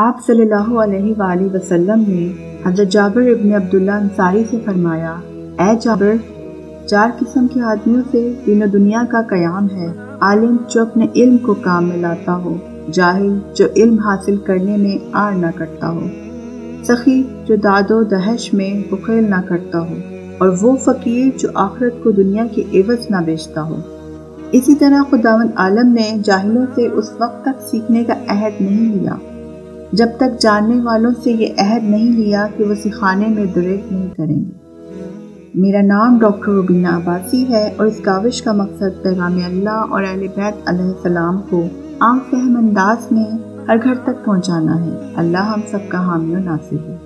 آپ صلی اللہ علیہ وآلہ وسلم نے حضرت جابر ابن عبداللہ انصاری سے فرمایا، اے جابر، 4 قسم کے آدمیوں سے دین و دنیا کا قیام ہے: عالم جو اپنے علم کو کام میں لاتا ہو، جاہل جو علم حاصل کرنے میں آڑ نہ کرتا ہو، سخی جو داد و دہش میں بخیل نہ کرتا ہو، اور وہ فقیر جو آخرت کو دنیا کے عوض نہ بیچتا ہو۔ اسی طرح خداوند عالم نے جاہلوں سے اس وقت تک سیکھنے کا عہد نہیں لیا جب تک جاننے والوں سے یہ عہد نہیں لیا کہ وہ سکھانے میں دریغ نہیں کریں گے۔ میرا نام ڈاکٹر روبینہ عباسی ہے اور اس کاوش کا مقصد پیغام اللہ اور اہل بیت علیہ السلام کو عام فہم انداز میں ہر گھر تک پہنچانا ہے۔ اللہ ہم سب کا حامی و ناصر ہے۔